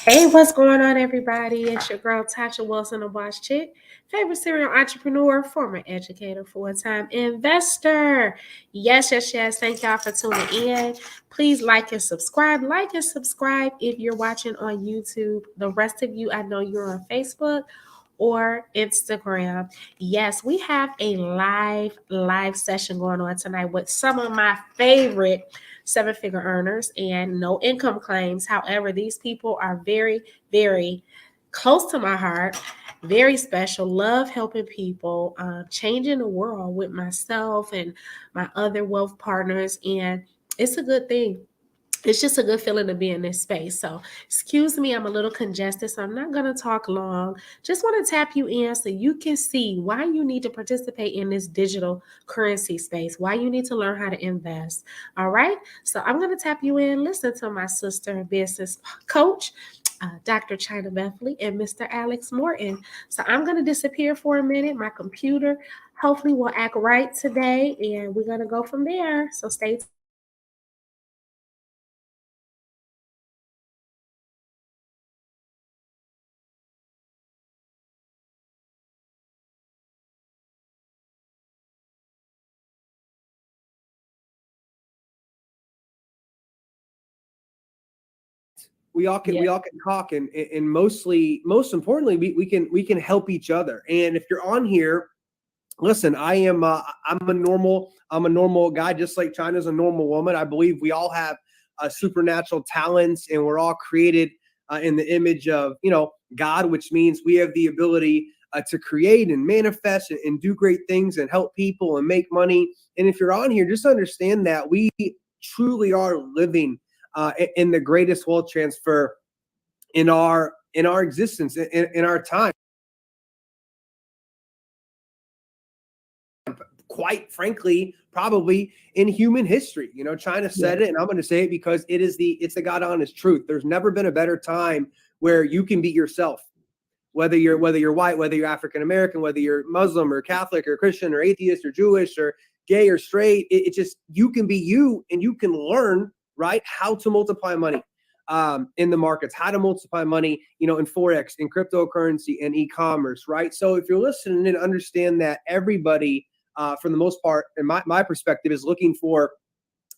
Hey, what's going on, everybody? It's your girl Tasha Wilson, the boss chick, favorite serial entrepreneur, former educator, full-time investor. Yes. Thank y'all for tuning in. Please like and subscribe. Like and subscribe if you're watching on YouTube. The rest of you, I know you're on Facebook or Instagram. Yes, we have a live session going on tonight with some of my favorite seven-figure earners and no income claims. However, these people are very close to my heart, very special. Love helping people, changing the world with myself and my other wealth partners, and it's a good thing. It's just a good feeling to be in this space. So, excuse me, I'm a little congested, so I'm not going to talk long. Just want to tap you in so you can see why you need to participate in this digital currency space, why you need to learn how to invest. All right. So, I'm going to tap you in. Listen to my sister and business coach, Dr. China Bethley, and Mr. Alex Morton. So, I'm going to disappear for a minute. My computer hopefully will act right today, and we're going to go from there. So, stay tuned. We all can talk and most importantly we can help each other. And if you're on here, listen, I'm a normal guy, just like China's a normal woman. I believe we all have supernatural talents, and we're all created in the image of God, which means we have the ability to create and manifest and do great things and help people and make money. And if you're on here, just understand that we truly are living in the greatest wealth transfer in our existence, in our time, quite frankly, probably in human history. China said it, and I'm going to say it because it's the God honest truth. There's never been a better time where you can be yourself, whether you're white, whether you're African American, whether you're Muslim or Catholic or Christian or atheist or Jewish or gay or straight. It's just, you can be you, and you can learn, right, how to multiply money in the markets, how to multiply money, in Forex, in cryptocurrency, and e-commerce, right? So if you're listening and understand that everybody, for the most part, in my perspective, is looking for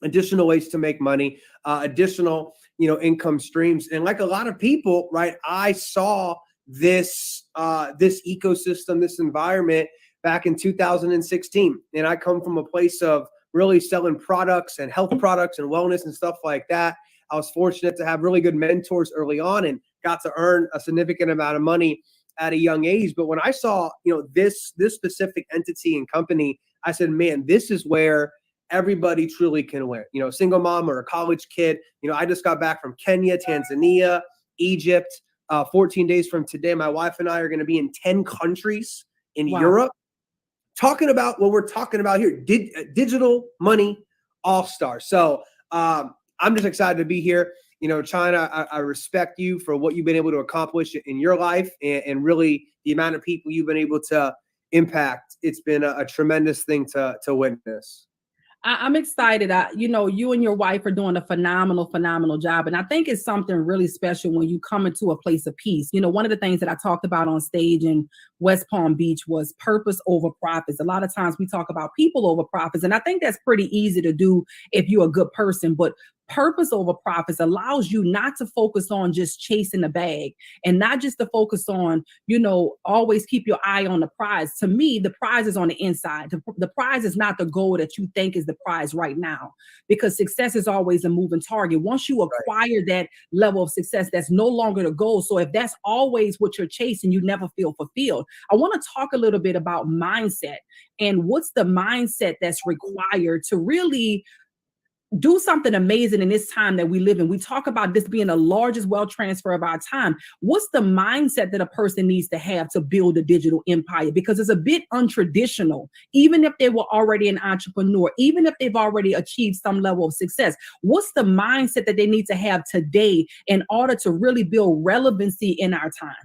additional ways to make money, additional, income streams. And like a lot of people, right, I saw this ecosystem, this environment back in 2016. And I come from a place of really selling products and health products and wellness and stuff like that. I was fortunate to have really good mentors early on and got to earn a significant amount of money at a young age. But when I saw, this specific entity and company, I said, man, this is where everybody truly can win. Single mom or a college kid. I just got back from Kenya, Tanzania, Egypt. 14 days from today, my wife and I are going to be in 10 countries in Europe, talking about what we're talking about here, digital money all-star. So I'm just excited to be here. China, I respect you for what you've been able to accomplish in your life, and really the amount of people you've been able to impact. It's been a tremendous thing to witness. I'm excited. You and your wife are doing a phenomenal job. And I think it's something really special when you come into a place of peace. One of the things that I talked about on stage in West Palm Beach was purpose over profits. A lot of times we talk about people over profits. And I think that's pretty easy to do if you're a good person. But purpose over profits allows you not to focus on just chasing the bag, and not just to focus on, always keep your eye on the prize. To me, the prize is on the inside. The prize is not the goal that you think is the prize right now, because success is always a moving target. Once you acquire that level of success, that's no longer the goal. So if that's always what you're chasing, you never feel fulfilled. I want to talk a little bit about mindset, and what's the mindset that's required to really do something amazing in this time that we live in. We talk about this being the largest wealth transfer of our time. What's the mindset that a person needs to have to build a digital empire? Because it's a bit untraditional, even if they were already an entrepreneur, even if they've already achieved some level of success. What's the mindset that they need to have today in order to really build relevancy in our time?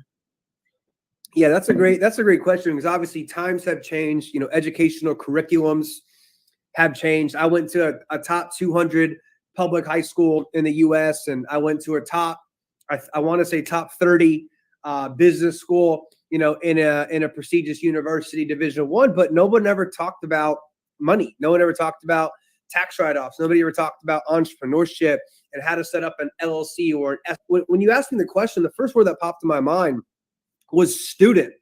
Yeah, that's a great question, because obviously times have changed. Educational curriculums have changed. I went to a top 200 public high school in the U.S., and I went to a top I want to say top 30 business school, in a prestigious university, Division I, but no one ever talked about money. No one ever talked about tax write-offs. Nobody ever talked about entrepreneurship and how to set up an LLC or an S. When you asked me the question, the first word that popped in my mind was student.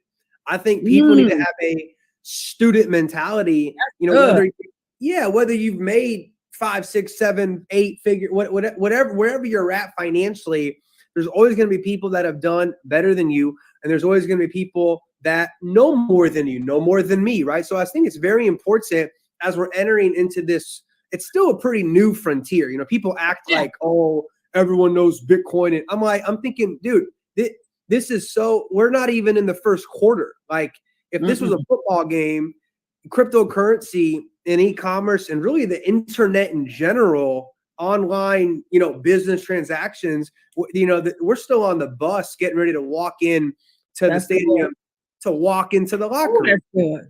I think people need to have a student mentality, whether you've made 5, 6, 7, 8 figure, whatever, wherever you're at financially, there's always going to be people that have done better than you. And there's always going to be people that know more than you, know more than me. Right. So I think it's very important as we're entering into this. It's still a pretty new frontier. People act like, oh, everyone knows Bitcoin. And I'm thinking, dude, this is we're not even in the first quarter. Like if this was a football game, cryptocurrency and e-commerce and really the internet in general, online, business transactions, we're still on the bus getting ready to walk in to the stadium, to walk into the locker room.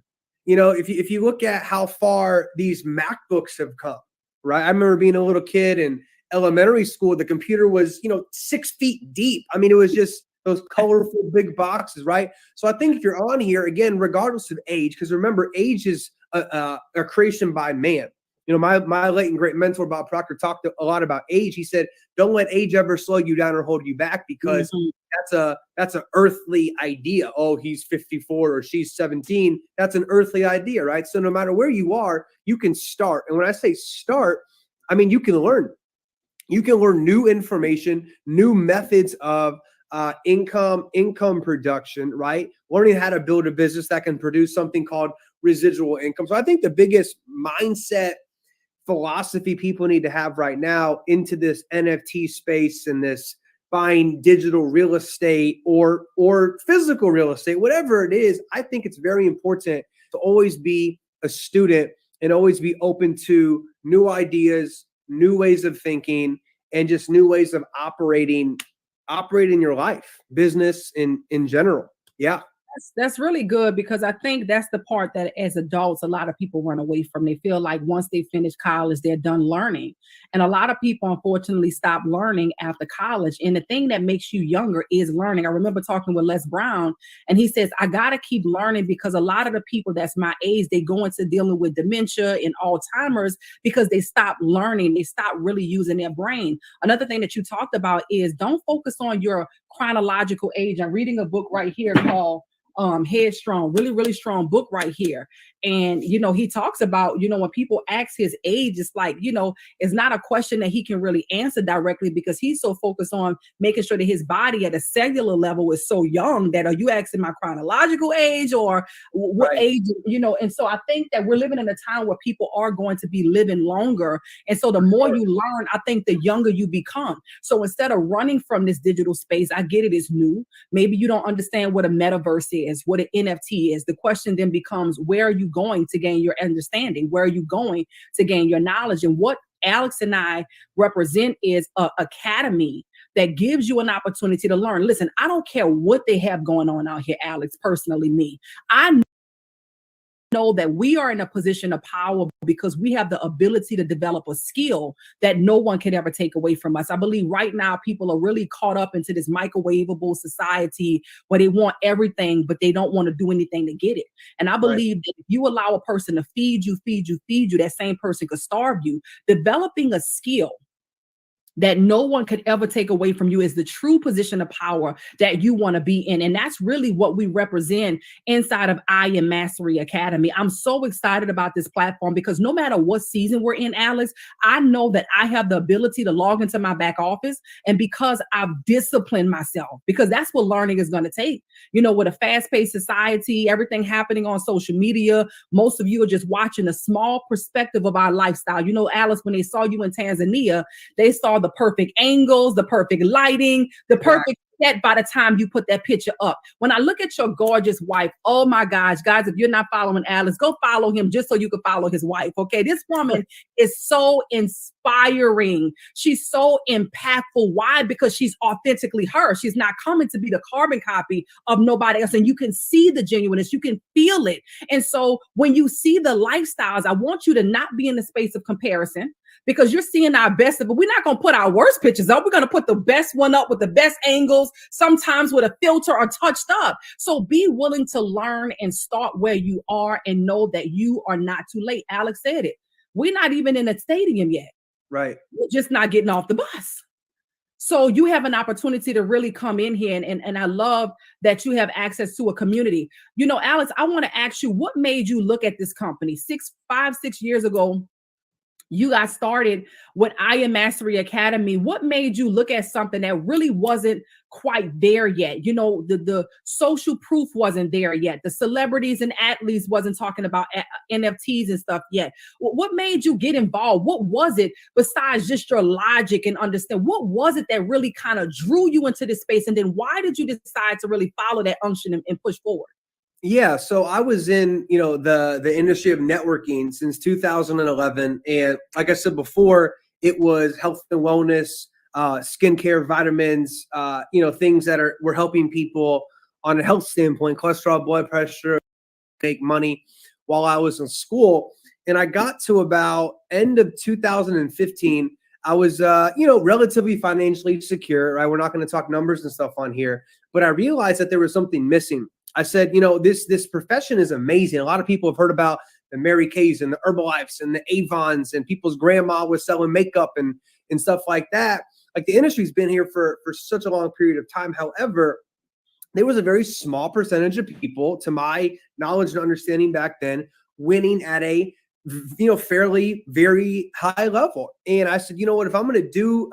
If you look at how far these MacBooks have come, right? I remember being a little kid in elementary school, the computer was, 6 feet deep. I mean, it was just those colorful big boxes, right? So I think if you're on here, again, regardless of age, because remember, age is a creation by man. My late and great mentor, Bob Proctor, talked a lot about age. He said, don't let age ever slow you down or hold you back, because that's an earthly idea. Oh, he's 54 or she's 17. That's an earthly idea, right? So no matter where you are, you can start. And when I say start, I mean, you can learn. You can learn new information, new methods of income production, right? Learning how to build a business that can produce something called residual income. So I think the biggest mindset philosophy people need to have right now into this NFT space and this buying digital real estate or physical real estate, whatever it is, I think it's very important to always be a student and always be open to new ideas, new ways of thinking, and just new ways of operating your life, business in general. Yeah. That's really good, because I think that's the part that as adults, a lot of people run away from. They feel like once they finish college, they're done learning. And a lot of people, unfortunately, stop learning after college. And the thing that makes you younger is learning. I remember talking with Les Brown, and he says, I got to keep learning, because a lot of the people that's my age, they go into dealing with dementia and Alzheimer's because they stop learning. They stop really using their brain. Another thing that you talked about is don't focus on your chronological age. I'm reading a book right here called Headstrong, really, really strong book right here. And, he talks about, when people ask his age, it's like, it's not a question that he can really answer directly, because he's so focused on making sure that his body at a cellular level is so young that, are you asking my chronological age or what age, And so I think that we're living in a time where people are going to be living longer. And so the more you learn, I think the younger you become. So instead of running from this digital space, I get it is new. Maybe you don't understand what a metaverse is, what an NFT is. The question then becomes, where are you going to gain your understanding? Where are you going to gain your knowledge? And what Alex and I represent is an academy that gives you an opportunity to learn. Listen, I don't care what they have going on out here, Alex, personally, me. I know that we are in a position of power because we have the ability to develop a skill that no one can ever take away from us. I believe right now people are really caught up into this microwavable society where they want everything, but they don't want to do anything to get it. And I believe that if you allow a person to feed you, that same person could starve you. Developing a skill that no one could ever take away from you is the true position of power that you want to be in. And that's really what we represent inside of I Am Mastery Academy. I'm so excited about this platform because no matter what season we're in, Alex, I know that I have the ability to log into my back office. And because I've disciplined myself, because that's what learning is going to take. With a fast-paced society, everything happening on social media, most of you are just watching a small perspective of our lifestyle. Alice, when they saw you in Tanzania, they saw the perfect angles, the perfect lighting, the perfect set by the time you put that picture up. When I look at your gorgeous wife, oh my gosh, guys, if you're not following Alice, go follow him just so you can follow his wife. Okay. This woman is so inspiring. She's so impactful. Why? Because she's authentically her. She's not coming to be the carbon copy of nobody else. And you can see the genuineness, you can feel it. And so when you see the lifestyles, I want you to not be in the space of comparison. because you're seeing our best, but we're not going to put our worst pictures up. We're going to put the best one up with the best angles, sometimes with a filter or touched up. So be willing to learn and start where you are and know that you are not too late. Alex said it. We're not even in a stadium yet. Right. We're just not getting off the bus. So you have an opportunity to really come in here, and I love that you have access to a community. You know, Alex, I want to ask you, what made you look at this company 6 years ago? You got started with I Am Mastery Academy. What made you look at something that really wasn't quite there yet? You know, the social proof wasn't there yet. The celebrities and athletes wasn't talking about NFTs and stuff yet. What made you get involved? What was it besides just your logic and understand? What was it that really kind of drew you into this space? And then why did you decide to really follow that unction and push forward? Yeah, so I was in, the industry of networking since 2011, and like I said before, it was health and wellness, skincare, vitamins, things that were helping people on a health standpoint, cholesterol, blood pressure, make money while I was in school. And I got to about end of 2015. I was, relatively financially secure, right? We're not going to talk numbers and stuff on here, but I realized that there was something missing. I said, this profession is amazing. A lot of people have heard about the Mary Kays and the Herbalifes and the Avons, and people's grandma was selling makeup and stuff like that. Like, the industry's been here for such a long period of time. However, there was a very small percentage of people, to my knowledge and understanding back then, winning at a fairly very high level. And I said, you know what, if I'm going to do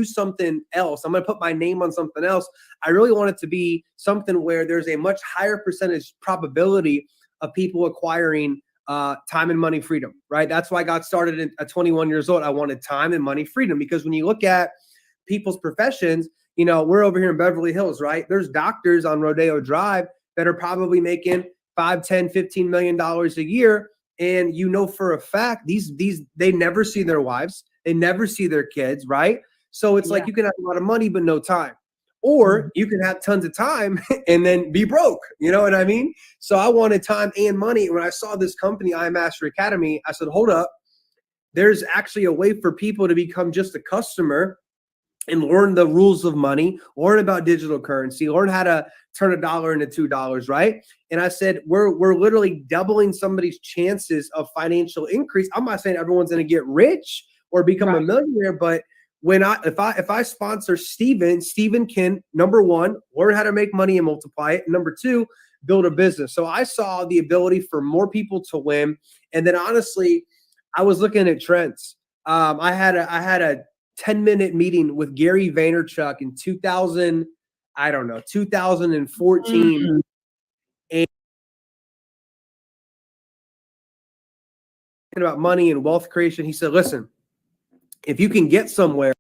something else, I'm going to put my name on something else. I really want it to be something where there's a much higher percentage probability of people acquiring time and money freedom, right? That's why I got started at 21 years old. I wanted time and money freedom, because when you look at people's professions, we're over here in Beverly Hills, right? There's doctors on Rodeo Drive that are probably making $5, $10, $15 million a year. And for a fact, these they never see their wives, they never see their kids, right? So it's like, you can have a lot of money but no time, or you can have tons of time and then be broke. You know what I mean? So I wanted time and money. When I saw this company, I Master Academy, I said, hold up, there's actually a way for people to become just a customer and learn the rules of money, learn about digital currency, learn how to turn $1 into $2, right? And I said, we're literally doubling somebody's chances of financial increase. I'm not saying everyone's going to get rich or become a millionaire, but if I sponsor Steven can, number one, learn how to make money and multiply it. And number two, build a business. So I saw the ability for more people to win. And then honestly, I was looking at trends. I had a 10-minute meeting with Gary Vaynerchuk in 2014. And about money and wealth creation. He said, listen, if you can get somewhere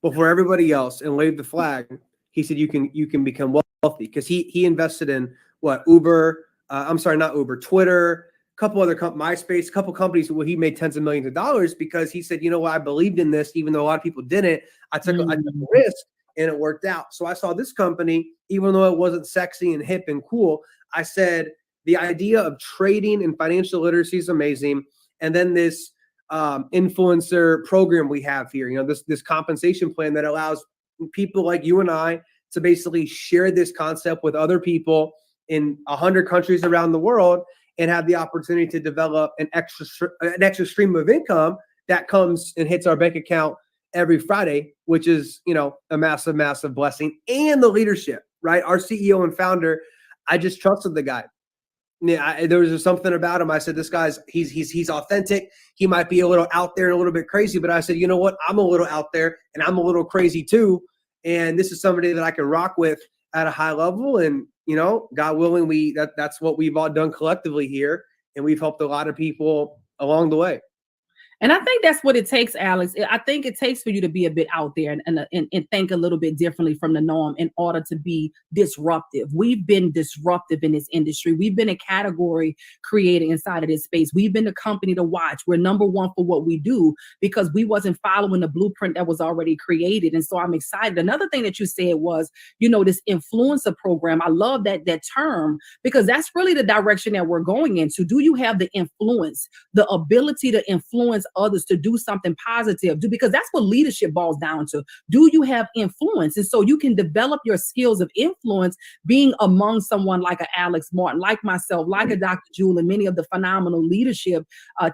before everybody else and wave the flag, he said, you can become wealthy. Because he invested in Uber, not Uber, Twitter, couple other MySpace, a couple companies where he made tens of millions of dollars, because he said, I believed in this, even though a lot of people didn't. I took a risk and it worked out. So I saw this company, even though it wasn't sexy and hip and cool, I said, the idea of trading and financial literacy is amazing. And then this influencer program we have here, this compensation plan that allows people like you and I to basically share this concept with other people in 100 countries around the world, and have the opportunity to develop an extra stream of income that comes and hits our bank account every Friday, which is, a massive, massive blessing. And the leadership, right? Our CEO and founder, I just trusted the guy. Yeah, there was just something about him. I said, this guy's, he's authentic. He might be a little out there and a little bit crazy, but I said, you know what? I'm a little out there and I'm a little crazy too. And this is somebody that I can rock with at a high level. And, God willing, that's what we've all done collectively here. And we've helped a lot of people along the way. And I think that's what it takes, Alex. I think it takes for you to be a bit out there and think a little bit differently from the norm in order to be disruptive. We've been disruptive in this industry. We've been a category created inside of this space. We've been a company to watch. We're number one for what we do because we wasn't following the blueprint that was already created. And so I'm excited. Another thing that you said was, this influencer program. I love that term because that's really the direction that we're going into. Do you have the influence, the ability to influence others to do something positive? Because that's what leadership boils down to. Do you have influence? And so you can develop your skills of influence being among someone like a Alex Martin, like myself, like a Dr. Jewel, and many of the phenomenal leadership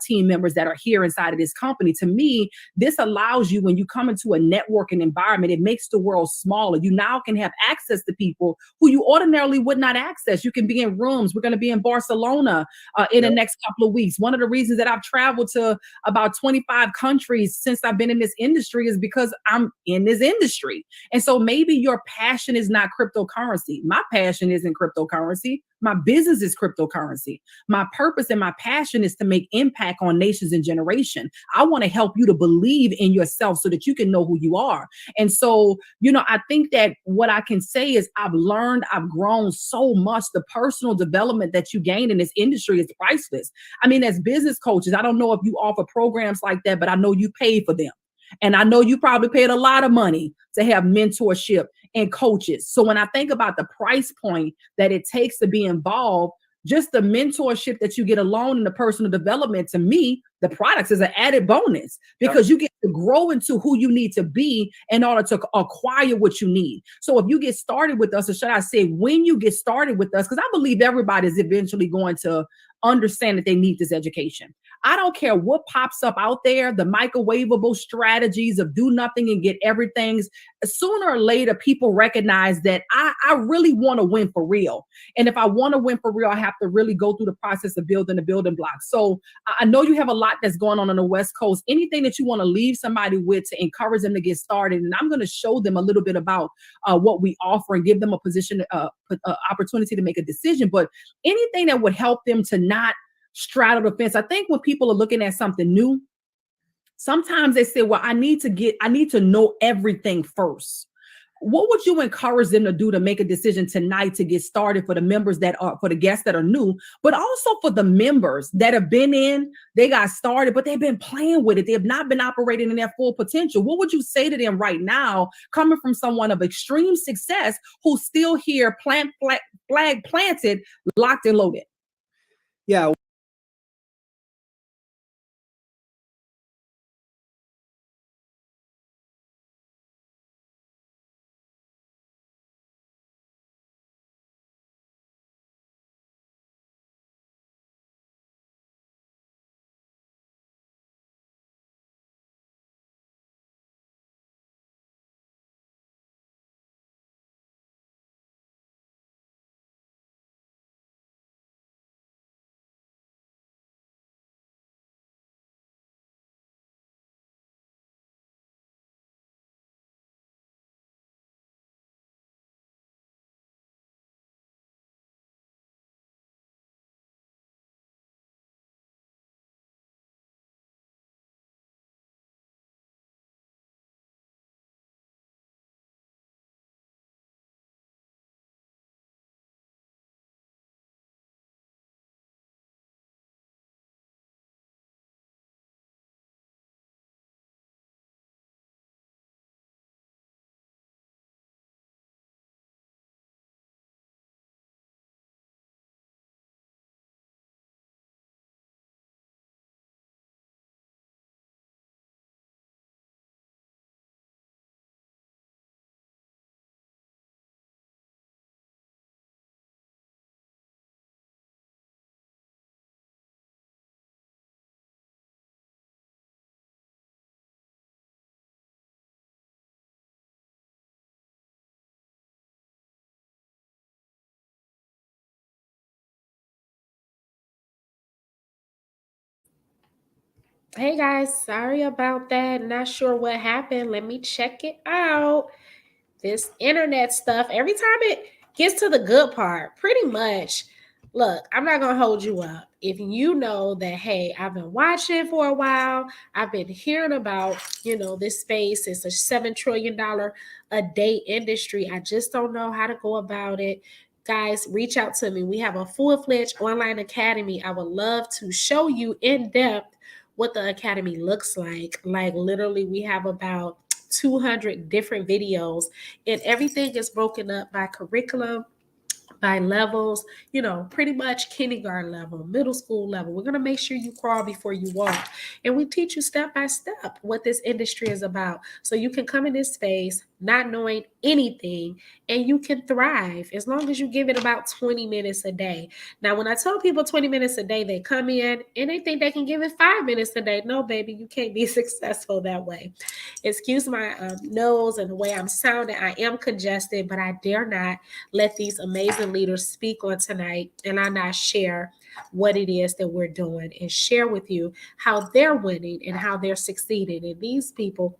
team members that are here inside of this company. To me, this allows you, when you come into a networking environment, it makes the world smaller. You now can have access to people who you ordinarily would not access. You can be in rooms. We're going to be in Barcelona in the next couple of weeks. One of the reasons that I've traveled to about 25 countries since I've been in this industry is because I'm in this industry. And so maybe your passion is not cryptocurrency. My passion isn't cryptocurrency. My business is cryptocurrency. My purpose and my passion is to make impact on nations and generation. I want to help you to believe in yourself so that you can know who you are. And so, I think that what I can say is I've learned, I've grown so much. The personal development that you gain in this industry is priceless. I mean, as business coaches, I don't know if you offer programs like that, but I know you pay for them. And I know you probably paid a lot of money to have mentorship and coaches. So when I think about the price point that it takes to be involved, just the mentorship that you get alone in the personal development, to me, the products is an added bonus because you get to grow into who you need to be in order to acquire what you need. So if you get started with us, or should I say, when you get started with us, because I believe everybody is eventually going to understand that they need this education. I don't care what pops up out there, the microwavable strategies of do nothing and get everything. Sooner or later, people recognize that I really want to win for real. And if I want to win for real, I have to really go through the process of building the building blocks. So I know you have a lot that's going on the West Coast. Anything that you want to leave somebody with to encourage them to get started. And I'm going to show them a little bit about what we offer and give them a position, opportunity to make a decision. But anything that would help them to not straddle the fence. I think when people are looking at something new, sometimes they say, well, I need to know everything first. What would you encourage them to do to make a decision tonight to get started for the members for the guests that are new, but also for the members that have been in, they got started, but they've been playing with it. They have not been operating in their full potential. What would you say to them right now, coming from someone of extreme success who's still here, flag planted, locked and loaded? Yeah. Hey guys, sorry about that. Not sure what happened. Let me check it out. This internet stuff, every time it gets to the good part, pretty much look, I'm not going to hold you up. If you know that, hey, I've been watching for a while, I've been hearing about, this space, it's a $7 trillion a day industry. I just don't know how to go about it. Guys, reach out to me. We have a full-fledged online academy. I would love to show you in depth what the academy looks like. Like literally, we have about 200 different videos, and everything is broken up by curriculum, by levels, pretty much kindergarten level, middle school level. We're going to make sure you crawl before you walk. And we teach you step by step what this industry is about. So you can come in this space not knowing anything and you can thrive as long as you give it about 20 minutes a day. Now, when I tell people 20 minutes a day, they come in and they think they can give it 5 minutes a day. No, baby, you can't be successful that way. Excuse my nose and the way I'm sounding. I am congested, but I dare not let these amazing leaders speak on tonight and I not share what it is that we're doing and share with you how they're winning and how they're succeeding. And these people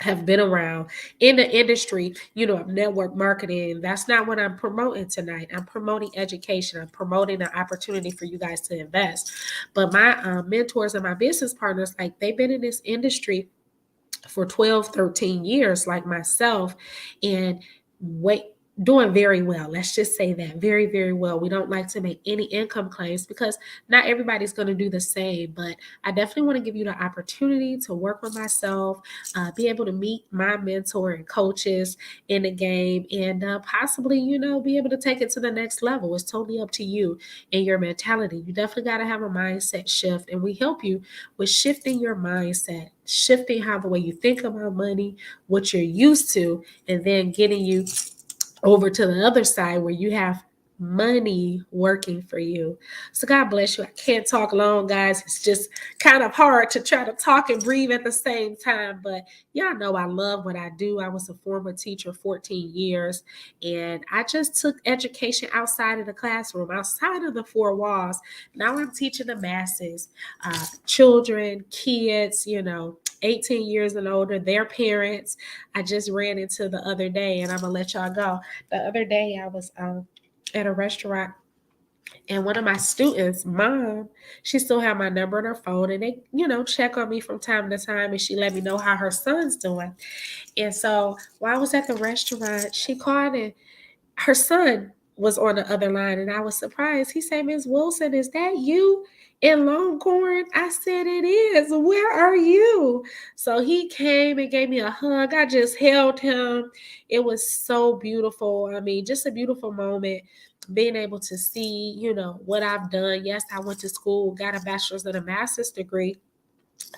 have been around in the industry, of network marketing. That's not what I'm promoting tonight. I'm promoting education. I'm promoting an opportunity for you guys to invest. But my mentors and my business partners, like they've been in this industry for 12, 13 years, like myself, and wait, doing very well. Let's just say that very, very well. We don't like to make any income claims because not everybody's going to do the same, but I definitely want to give you the opportunity to work with myself, be able to meet my mentor and coaches in the game, and possibly, be able to take it to the next level. It's totally up to you and your mentality. You definitely got to have a mindset shift, and we help you with shifting your mindset, shifting how the way you think about money, what you're used to, and then getting you over to the other side where you have money working for you. So God bless you. I can't talk long, guys. It's just kind of hard to try to talk and breathe at the same time. But y'all know I love what I do. I was a former teacher 14 years, and I just took education outside of the classroom, outside of the four walls. Now I'm teaching the masses, children, kids, 18 years and older, their parents. I just ran into the other day, and I'm going to let y'all go. The other day, I was at a restaurant, and one of my students' mom, she still had my number on her phone, and they, check on me from time to time, and she let me know how her son's doing. And so while I was at the restaurant, she called, and her son was on the other line, and I was surprised. He said, "Ms. Wilson, is that you in Longhorn?" I said, "It is. Where are you?" So he came and gave me a hug. I just held him. It was so beautiful. I mean, just a beautiful moment, being able to see, what I've done. Yes, I went to school, got a bachelor's and a master's degree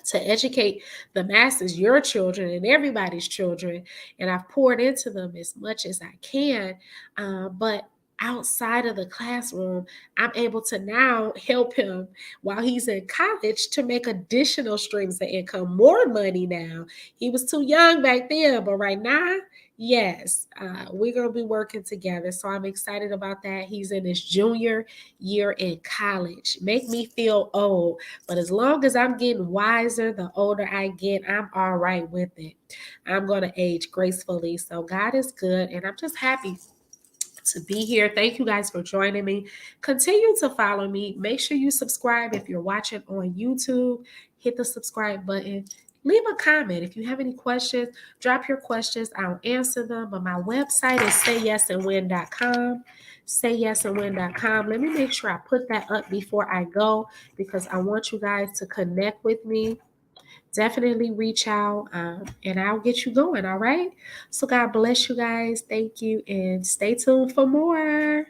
to educate the masses, your children and everybody's children. And I've poured into them as much as I can. But outside of the classroom, I'm able to now help him while he's in college to make additional streams of income, more money now. He was too young back then, but right now, yes, we're going to be working together. So I'm excited about that. He's in his junior year in college. Make me feel old. But as long as I'm getting wiser, the older I get, I'm all right with it. I'm going to age gracefully. So God is good. And I'm just happy to be here. Thank you guys for joining me. Continue to follow me. Make sure you subscribe if you're watching on YouTube. Hit the subscribe button. Leave a comment. If you have any questions, drop your questions. I'll answer them. But my website is sayyesandwin.com. Sayyesandwin.com. Let me make sure I put that up before I go because I want you guys to connect with me. Definitely reach out and I'll get you going. All right. So God bless you guys. Thank you and stay tuned for more.